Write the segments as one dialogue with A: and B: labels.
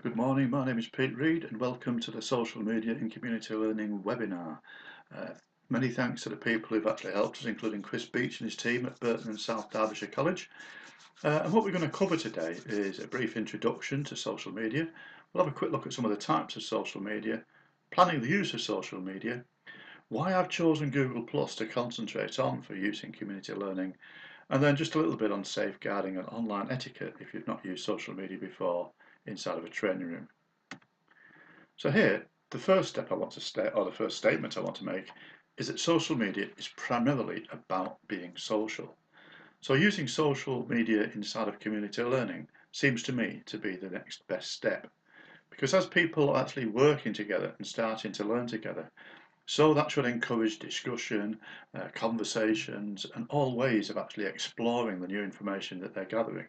A: Good morning, my name is Pete Reed and welcome to the Social Media in Community Learning webinar. Uh, Many thanks to the people who've actually helped us, including Chris Beach and his team at Burton and South Derbyshire College. And what we're going to cover today is a brief introduction to social media. We'll have a quick look at some of the types of social media, planning the use of social media, why I've chosen Google Plus to concentrate on for use in community learning, and then just a little bit on safeguarding and online etiquette if you've not used social media before inside of a training room. So here, the first step I want to state, or the first statement I want to make, is that social media is primarily about being social. So using social media inside of community learning seems to me to be the next best step. Because as people are actually working together and starting to learn together, so that should encourage discussion, conversations, and all ways of actually exploring the new information that they're gathering.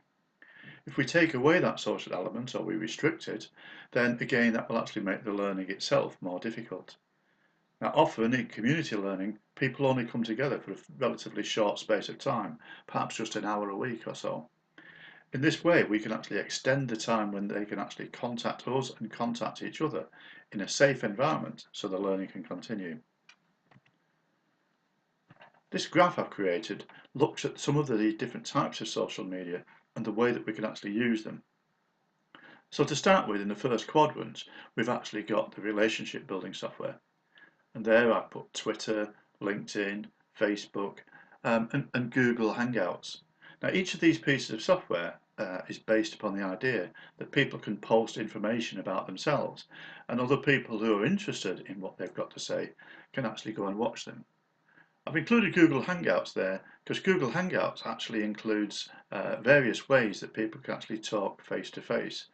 A: If we take away that social element or we restrict it, then again that will actually make the learning itself more difficult. Now often in community learning, people only come together for a relatively short space of time, perhaps just an hour a week or so. In this way we can actually extend the time when they can actually contact us and contact each other in a safe environment so the learning can continue. This graph I've created looks at some of the different types of social media and the way that we can actually use them. So to start with, in the first quadrant, we've actually got the relationship building software. And there I've put Twitter, LinkedIn, Facebook, and Google Hangouts. Now each of these pieces of software is based upon the idea that people can post information about themselves, and other people who are interested in what they've got to say can actually go and watch them. I've included Google Hangouts there because Google Hangouts actually includes various ways that people can actually talk face to face.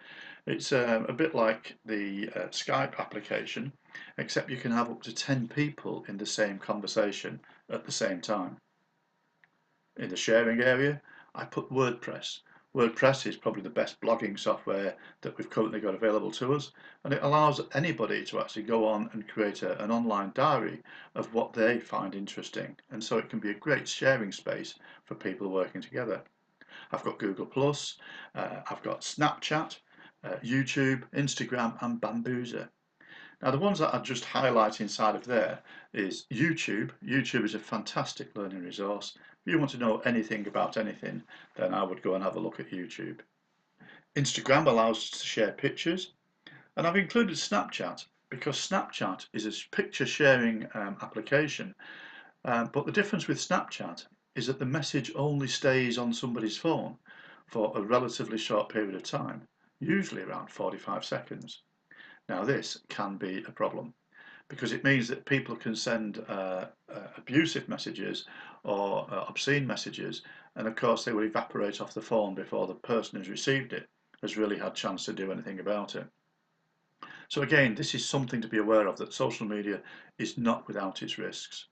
A: It's a bit like the Skype application, except you can have up to 10 people in the same conversation at the same time. In the sharing area, I put WordPress. WordPress is probably the best blogging software that we've currently got available to us, and it allows anybody to actually go on and create an online diary of what they find interesting, and so it can be a great sharing space for people working together. I've got Google Plus, I've got Snapchat, YouTube, Instagram, and Bambuser. Now the ones that I'd just highlight inside of there is YouTube. YouTube is a fantastic learning resource. If you want to know anything about anything, then I would go and have a look at YouTube. Instagram allows us to share pictures, and I've included Snapchat because Snapchat is a picture sharing application, but the difference with Snapchat is that the message only stays on somebody's phone for a relatively short period of time, usually around 45 seconds. Now this can be a problem because it means that people can send abusive messages or obscene messages, and of course they will evaporate off the phone before the person who's received it has really had a chance to do anything about it. So again, this is something to be aware of, that social media is not without its risks.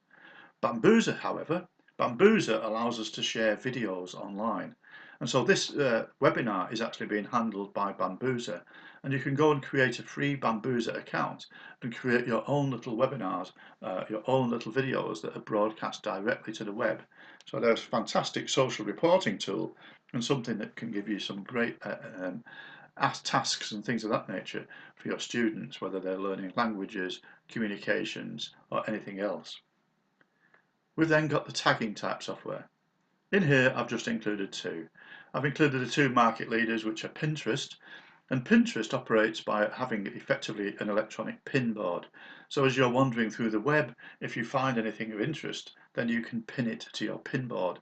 A: Bambuser, however, Bambuser allows us to share videos online. And so this webinar is actually being handled by Bambuser, and you can go and create a free Bambuser account and create your own little webinars, your own little videos that are broadcast directly to the web. So there's a fantastic social reporting tool and something that can give you some great tasks and things of that nature for your students, whether they're learning languages, communications, or anything else. We've then got the tagging type software. In here I've just included two. I've included the two market leaders, which are Pinterest, and Pinterest operates by having effectively an electronic pin board. So as you're wandering through the web, if you find anything of interest, then you can pin it to your pin board,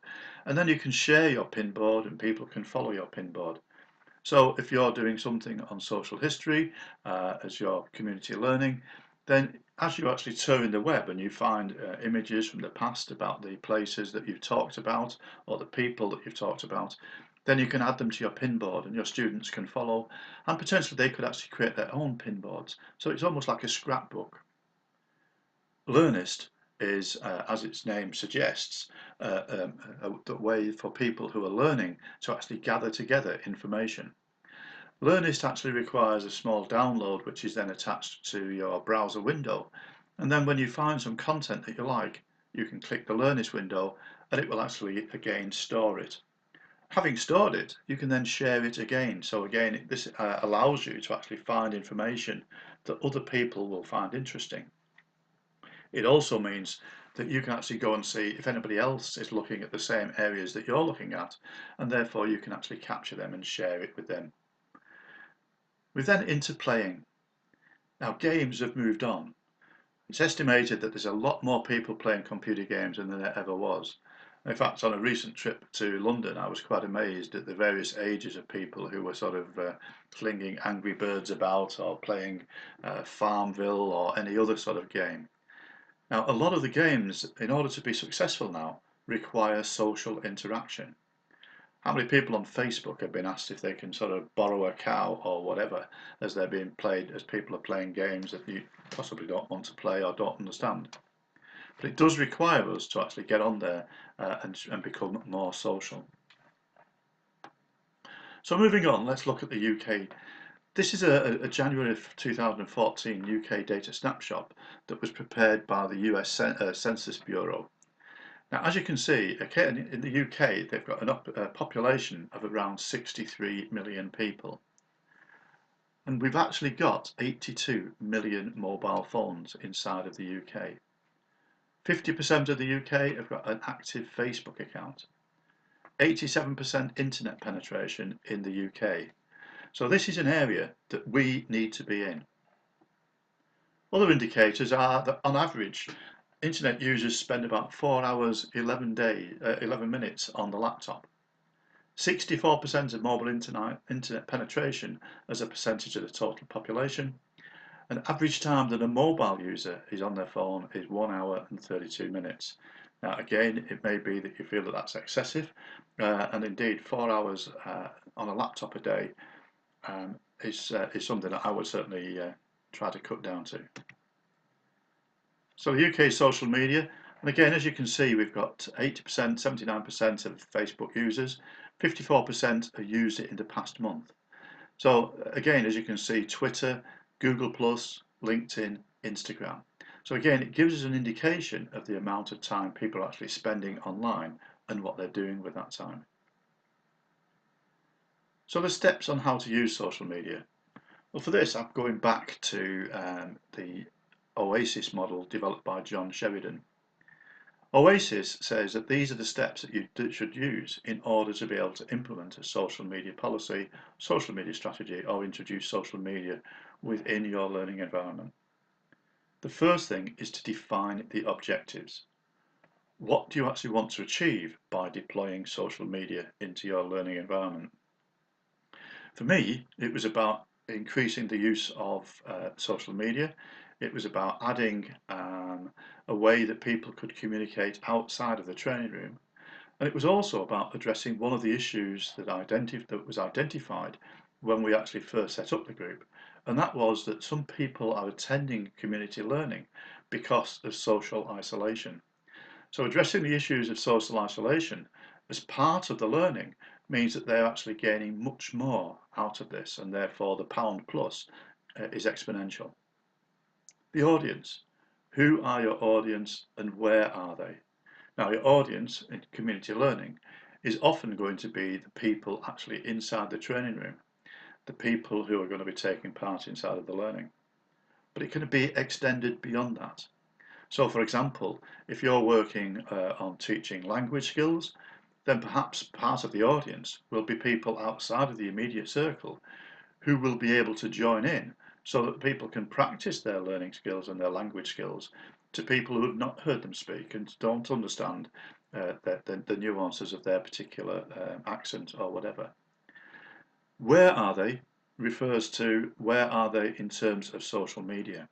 A: and then you can share your pin board and people can follow your pin board. So if you're doing something on social history as your community learning, then as you actually touring the web and you find images from the past about the places that you've talked about or the people that you've talked about, then you can add them to your pin board and your students can follow, and potentially they could actually create their own pin boards. So it's almost like a scrapbook. Learnist is, as its name suggests, a way for people who are learning to actually gather together information. Learnist actually requires a small download which is then attached to your browser window, and then when you find some content that you like, you can click the Learnist window and it will actually again store it. Having stored it, you can then share it again. So again, this allows you to actually find information that other people will find interesting. It also means that you can actually go and see if anybody else is looking at the same areas that you're looking at, and therefore you can actually capture them and share it with them. We're then into playing. Now, games have moved on. It's estimated that there's a lot more people playing computer games than there ever was. In fact, on a recent trip to London, I was quite amazed at the various ages of people who were sort of flinging Angry Birds about or playing Farmville or any other sort of game. Now, a lot of the games, in order to be successful now, require social interaction. How many people on Facebook have been asked if they can sort of borrow a cow or whatever as they're being played, as people are playing games that you possibly don't want to play or don't understand? But it does require us to actually get on there and become more social. So moving on, let's look at the UK. This is a January 2014 UK data snapshot that was prepared by the US Census Bureau. Now, as you can see, in the UK, they've got a population of around 63 million people. And we've actually got 82 million mobile phones inside of the UK. 50% of the UK have got an active Facebook account. 87% internet penetration in the UK. So this is an area that we need to be in. Other indicators are that on average, internet users spend about 4 hours 11 minutes on the laptop. 64% of mobile internet penetration as a percentage of the total population. And average time that a mobile user is on their phone is 1 hour and 32 minutes. Now again, it may be that you feel that that's excessive, and indeed 4 hours on a laptop a day is something that I would certainly try to cut down to. So the UK social media, and again, as you can see, we've got 80%, 79% of Facebook users, 54% have used it in the past month. So again, as you can see, Twitter, Google+, LinkedIn, Instagram. So again, it gives us an indication of the amount of time people are actually spending online and what they're doing with that time. So the steps on how to use social media. Well, for this, I'm going back to the Oasis model developed by John Sheridan. Oasis says that these are the steps that you should use in order to be able to implement a social media policy, social media strategy, or introduce social media within your learning environment. The first thing is to define the objectives. What do you actually want to achieve by deploying social media into your learning environment? For me, it was about increasing the use of social media. It was about adding a way that people could communicate outside of the training room. And it was also about addressing one of the issues that was identified when we actually first set up the group. And that was that some people are attending community learning because of social isolation. So addressing the issues of social isolation as part of the learning means that they're actually gaining much more out of this, and therefore the pound plus is exponential. The audience. Who are your audience and where are they? Now, your audience in community learning is often going to be the people actually inside the training room, the people who are going to be taking part inside of the learning. But it can be extended beyond that. So, for example, if you're working on teaching language skills, then perhaps part of the audience will be people outside of the immediate circle who will be able to join in so that people can practice their learning skills and their language skills to people who have not heard them speak and don't understand the nuances of their particular accent or whatever. Where are they refers to where are they in terms of social media.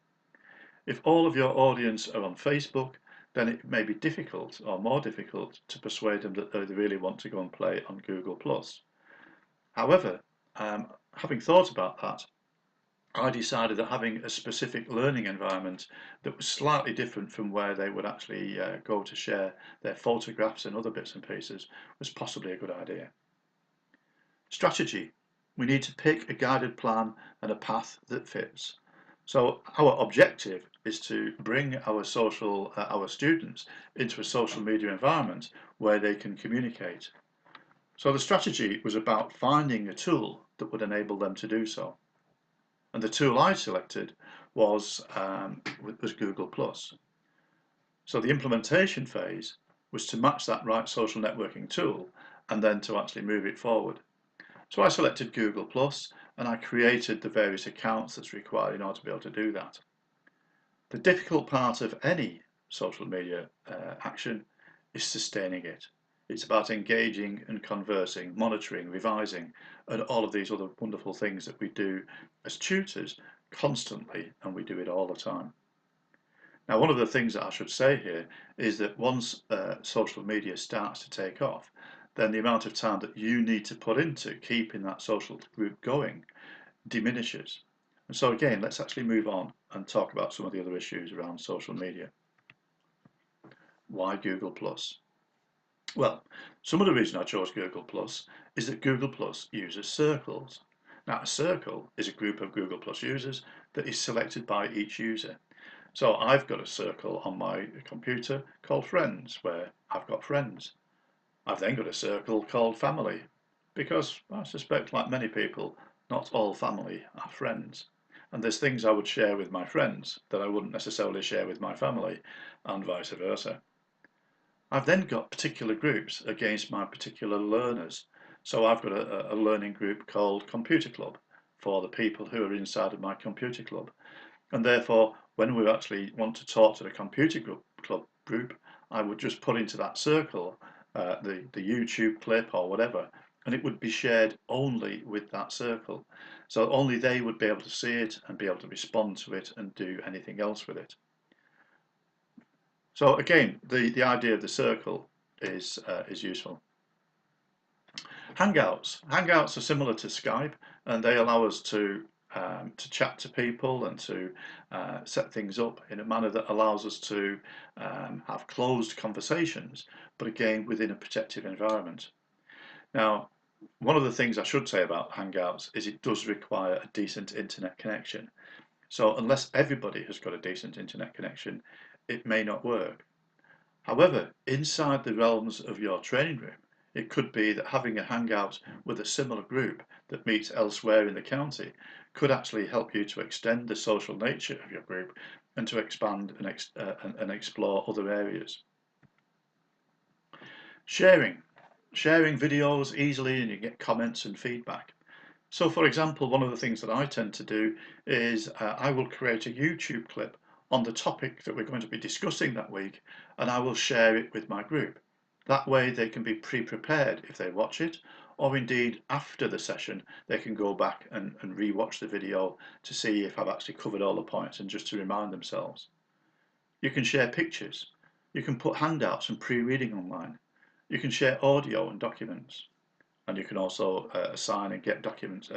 A: If all of your audience are on Facebook, then it may be difficult or more difficult to persuade them that they really want to go and play on Google+. However, having thought about that, I decided that having a specific learning environment that was slightly different from where they would actually go to share their photographs and other bits and pieces was possibly a good idea. Strategy. We need to pick a guided plan and a path that fits. So our objective is to bring our students into a social media environment where they can communicate. So the strategy was about finding a tool that would enable them to do so. And the tool I selected was Google+. So the implementation phase was to match that right social networking tool and then to actually move it forward. So I selected Google+, and I created the various accounts that's required in order to be able to do that. The difficult part of any social media action is sustaining it. It's about engaging and conversing, monitoring, revising, and all of these other wonderful things that we do as tutors constantly, and we do it all the time. Now, one of the things that I should say here is that once social media starts to take off, then the amount of time that you need to put into keeping that social group going diminishes. And so again, let's actually move on and talk about some of the other issues around social media. Why Google+? Well, some of the reason I chose Google+ is that Google+ uses circles. Now, a circle is a group of Google+ users that is selected by each user. So I've got a circle on my computer called Friends, where I've got friends. I've then got a circle called Family, because I suspect, like many people, not all family are friends. And there's things I would share with my friends that I wouldn't necessarily share with my family, and vice versa. I've then got particular groups against my particular learners. So I've got a learning group called Computer Club for the people who are inside of my computer club. And therefore, when we actually want to talk to the computer club group, I would just put into that circle the YouTube clip or whatever, and it would be shared only with that circle. So only they would be able to see it and be able to respond to it and do anything else with it. So again, the idea of the circle is useful. Hangouts are similar to Skype, and they allow us to chat to people and to set things up in a manner that allows us to have closed conversations, but again within a protective environment. Now, one of the things I should say about Hangouts is it does require a decent internet connection. So unless everybody has got a decent internet connection, it may not work. However, inside the realms of your training room, it could be that having a hangout with a similar group that meets elsewhere in the county could actually help you to extend the social nature of your group and to expand and explore other areas. Sharing videos easily, and you get comments and feedback. So for example, one of the things that I tend to do is I will create a YouTube clip on the topic that we're going to be discussing that week, and I will share it with my group. That way they can be pre-prepared if they watch it, or indeed after the session they can go back and re-watch the video to see if I've actually covered all the points and just to remind themselves. You can share pictures. You can put handouts and pre-reading online. You can share audio and documents. And you can also assign and get documents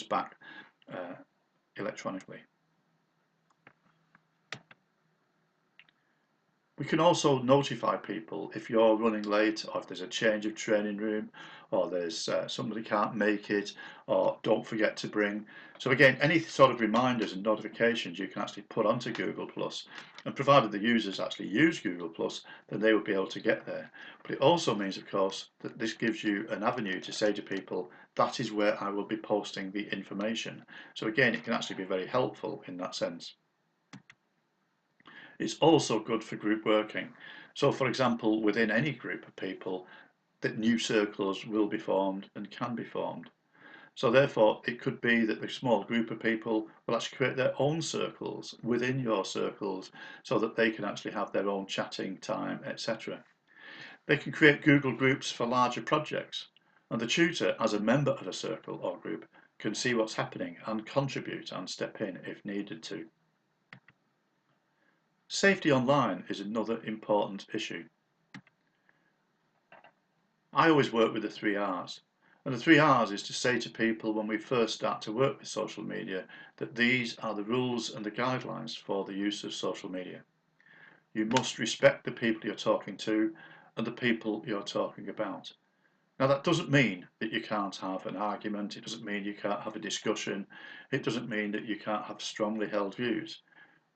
A: back electronically. We can also notify people if you're running late, or if there's a change of training room, or there's somebody can't make it, or don't forget to bring. So again, any sort of reminders and notifications you can actually put onto Google+, and provided the users actually use Google+, then they will be able to get there. But it also means, of course, that this gives you an avenue to say to people, that is where I will be posting the information. So again, it can actually be very helpful in that sense. It's also good for group working. So for example, within any group of people, that new circles will be formed and can be formed. So therefore, it could be that a small group of people will actually create their own circles within your circles so that they can actually have their own chatting time, etc. They can create Google groups for larger projects, and the tutor, as a member of a circle or group, can see what's happening and contribute and step in if needed to. Safety online is another important issue. I always work with the 3 R's. And the 3 R's is to say to people when we first start to work with social media that these are the rules and the guidelines for the use of social media. You must respect the people you're talking to and the people you're talking about. Now that doesn't mean that you can't have an argument, it doesn't mean you can't have a discussion, it doesn't mean that you can't have strongly held views.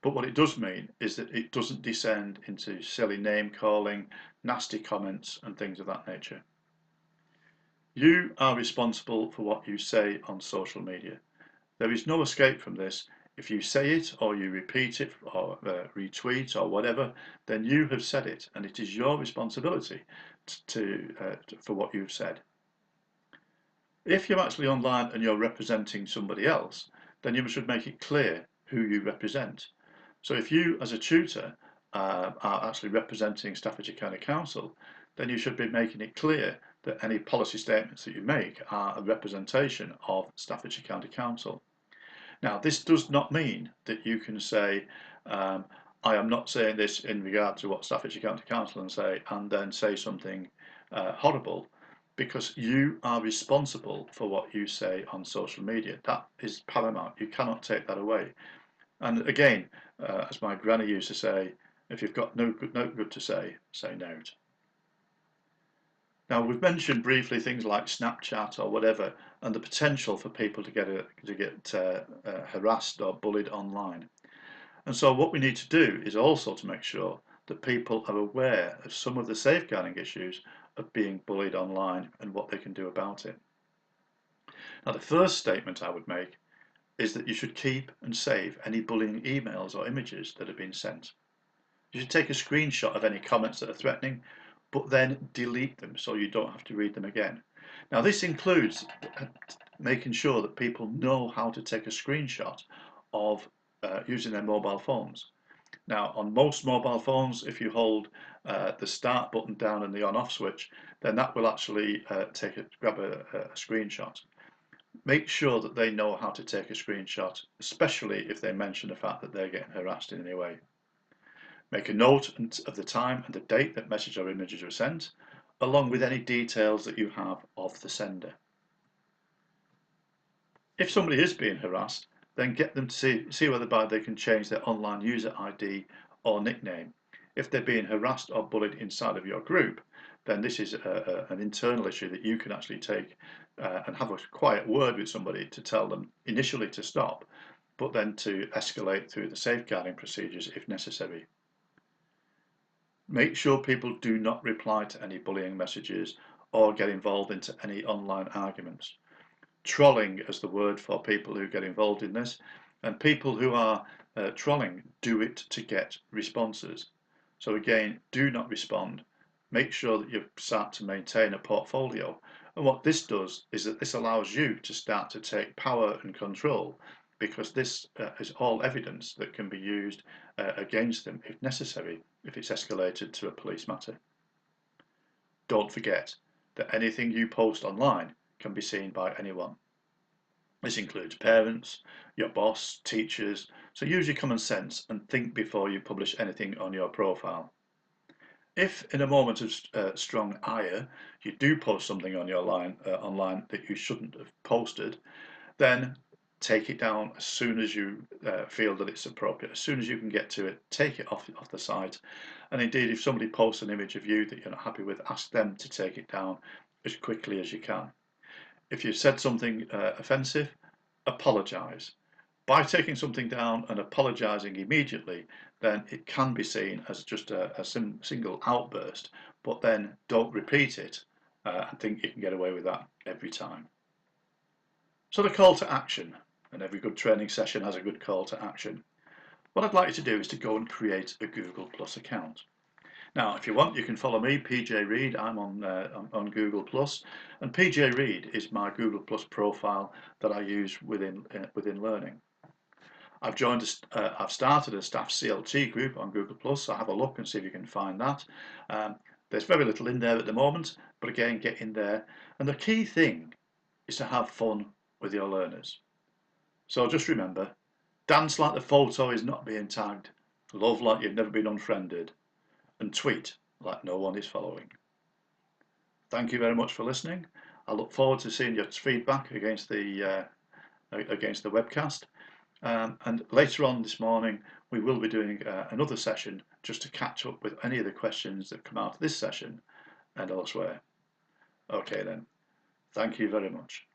A: But what it does mean is that it doesn't descend into silly name calling, nasty comments and things of that nature. You are responsible for what you say on social media. There is no escape from this. If you say it or you repeat it or retweet or whatever, then you have said it, and it is your responsibility for what you've said. If you're actually online and you're representing somebody else, then you should make it clear who you represent. So if you, as a tutor, are actually representing Staffordshire County Council, then you should be making it clear that any policy statements that you make are a representation of Staffordshire County Council. Now, this does not mean that you can say, I am not saying this in regard to what Staffordshire County Council say, and then say something horrible, because you are responsible for what you say on social media. That is paramount. You cannot take that away. And again, as my granny used to say, if you've got no good to say nout. Now, we've mentioned briefly things like Snapchat or whatever, and the potential for people to get harassed or bullied online. And so what we need to do is also to make sure that people are aware of some of the safeguarding issues of being bullied online and what they can do about it. Now, the first statement I would make is that you should keep and save any bullying emails or images that have been sent. You should take a screenshot of any comments that are threatening, but then delete them so you don't have to read them again. Now, this includes making sure that people know how to take a screenshot of using their mobile phones. Now, on most mobile phones, if you hold the start button down and the on-off switch, then that will actually grab a screenshot. Make sure that they know how to take a screenshot, especially if they mention the fact that they're getting harassed in any way. Make a note of the time and the date that message or images were sent, along with any details that you have of the sender. If somebody is being harassed, then get them to see whether they can change their online user ID or nickname. If they're being harassed or bullied inside of your group, then this is an internal issue that you can actually take and have a quiet word with somebody to tell them initially to stop, but then to escalate through the safeguarding procedures if necessary. Make sure people do not reply to any bullying messages or get involved into any online arguments. Trolling is the word for people who get involved in this, and people who are trolling do it to get responses. So again, do not respond. Make sure that you start to maintain a portfolio. And what this does is that this allows you to start to take power and control, because this is all evidence that can be used against them if necessary, if it's escalated to a police matter. Don't forget that anything you post online can be seen by anyone. This includes parents, your boss, teachers, so use your common sense and think before you publish anything on your profile. If in a moment of strong ire you do post something on your online that you shouldn't have posted, then take it down as soon as you feel that it's appropriate. As soon as you can get to it, take it off the site. And indeed, if somebody posts an image of you that you're not happy with, ask them to take it down as quickly as you can. If you've said something offensive, apologise. By taking something down and apologising immediately, then it can be seen as just a single outburst, but then don't repeat it and think you can get away with that every time. So the call to action, and every good training session has a good call to action. What I'd like you to do is to go and create a Google Plus account. Now, if you want, you can follow me, PJ Reid. I'm on Google Plus, and PJ Reid is my Google Plus profile that I use within learning. I've started a staff CLT group on Google Plus, so have a look and see if you can find that. There's very little in there at the moment, but again, get in there. And the key thing is to have fun with your learners. So just remember, dance like the photo is not being tagged, love like you've never been unfriended, and tweet like no one is following. Thank you very much for listening. I look forward to seeing your feedback against the webcast. And later on this morning, we will be doing another session just to catch up with any of the questions that come out of this session and elsewhere. Okay then, thank you very much.